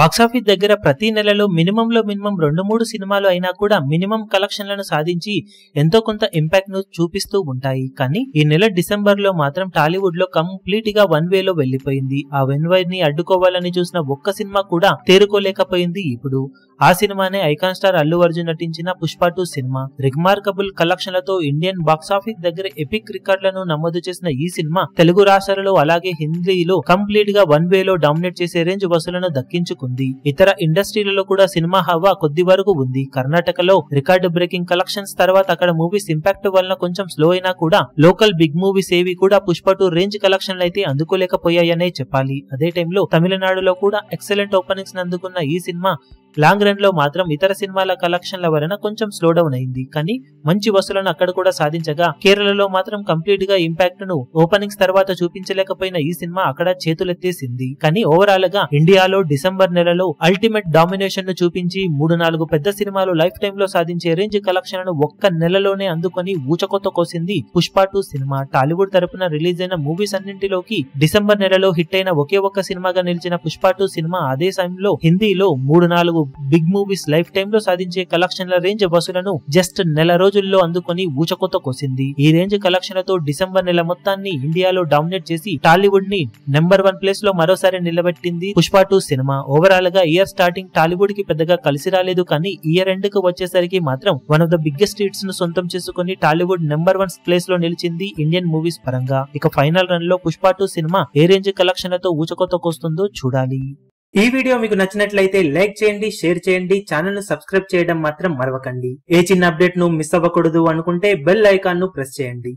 Box office దగ్గర ప్రతి నెలలో మినిమం 2-3 సినిమాలు అయినా కూడా మినిమం కలెక్షన్లను సాధించి ఎంతో కొంత ఇంపాక్ట్ ను చూపిస్తూ ఉంటాయి. కానీ ఈ నెల డిసెంబర్ లో మాత్రం టాలీవుడ్ లో కంప్లీట్ గా వన్ వే లో వెళ్లిపోయింది. ఆ వన్ వే ని అడ్డుకోవాలని చూసిన ఒక్క సినిమా కూడా తేరుకోలేకపోయింది. ఇప్పుడు ఆ సినిమానే ఐకాన్ స్టార్ అల్లు అర్జున్ నటించిన పుష్ప 2 సినిమా. రిమార్కబుల్ కలెక్షన్లతో ఇండియన్ బాక్సాఫీస్ దగ్గర ఎపిక్ రికార్డులను నమోదు చేసిన ఈ సినిమా తెలుగు రాష్ట్రాలలో అలాగే హిందీలో కంప్లీట్ గా వన్ వే లో డామినేట్ చేసే రేంజ్ వసూలను దక్కించుకుంది. ఇతర ఇండస్ట్రీలలో కూడా సినిమా హవా కొద్ది వరకు ఉంది. కర్ణాటకలో రికార్డు బ్రేకింగ్ కలెక్షన్స్ తర్వాత అక్కడ మూవీస్ ఇంపాక్ట్ వలన కొంచెం స్లో అయినా కూడా లోకల్ బిగ్ మూవీస్ ఏవి కూడా పుష్ప 2 రేంజ్ కలెక్షన్లు అయితే అందుకోలేకపోయాయనే చెప్పాలి. అదే టైంలో తమిళనాడులో కూడా ఎక్సలెంట్ ఓపెనింగ్స్ అందుకున్న ఈ సినిమా లాంగ్ రన్ లో మాత్రం ఇతర సినిమాల కలెక్షన్ల వలన కొంచెం స్లో డౌన్ అయింది. కానీ మంచి వసూలను అక్కడ కూడా సాధించగా కేరళలో మాత్రం కంప్లీట్ గా ఇంపాక్ట్ ను ఓపెనింగ్స్ తర్వాత చూపించలేకపోయిన ఈ సినిమా అక్కడ చేతులెత్తేసింది. కానీ ఓవరాల్ గా ఇండియాలో డిసెంబర్ నెలలో అల్టిమేట్ డామినేషన్ ను చూపించి 3-4 పెద్ద సినిమాలు లైఫ్ టైమ్ లో సాధించే రేంజ్ కలెక్షన్లను ఒక్క నెలలోనే అందుకొని ఊచకొత్త కోసింది పుష్ప 2 సినిమా. టాలీవుడ్ తరపున రిలీజ్ అయిన మూవీస్ అన్నింటిలోకి డిసెంబర్ నెలలో హిట్ అయిన ఒకే ఒక్క సినిమాగా నిలిచిన పుష్ప 2 సినిమా అదే సమయంలో హిందీలో 3-4 బిగ్ మూవీస్ లైఫ్ టైమ్ లో సాధించే కలెక్షన్ల రేంజ్ వసూలను జస్ట్ నెల రోజుల్లో అందుకొని ఊచకొత్త కోసింది. ఈ రేంజ్ కలెక్షన్లతో డిసెంబర్ నెల మొత్తాన్ని ఇండియాలో డామినేట్ చేసి టాలీవుడ్ ని నెంబర్ 1 ప్లేస్ లో మరోసారి నిలబెట్టింది పుష్ప 2 సినిమా. ఓవరాల్ గా ఇయర్ స్టార్టింగ్ టాలీవుడ్ కి పెద్దగా కలిసి రాలేదు. కానీ ఇయర్ ఎండ్ కు వచ్చేసరికి మాత్రం one of the biggest hits ను సొంతం చేసుకుని టాలీవుడ్ నెంబర్ 1 ప్లేస్ లో నిలిచింది ఇండియన్ మూవీస్ పరంగా. ఇక ఫైనల్ రన్ లో పుష్ప 2 సినిమా ఏ రేంజ్ కలెక్షన్లతో ఊచకొత్త కోస్తుందో చూడాలి. ఈ వీడియో మీకు నచ్చినట్లయితే లైక్ చేయండి, షేర్ చేయండి, ఛానల్ ను సబ్స్క్రైబ్ చేయడం మాత్రం మరవకండి. ఏ చిన్న అప్డేట్ ను మిస్ అవ్వకూడదు అనుకుంటే బెల్ ఐకాన్ ను ప్రెస్ చేయండి.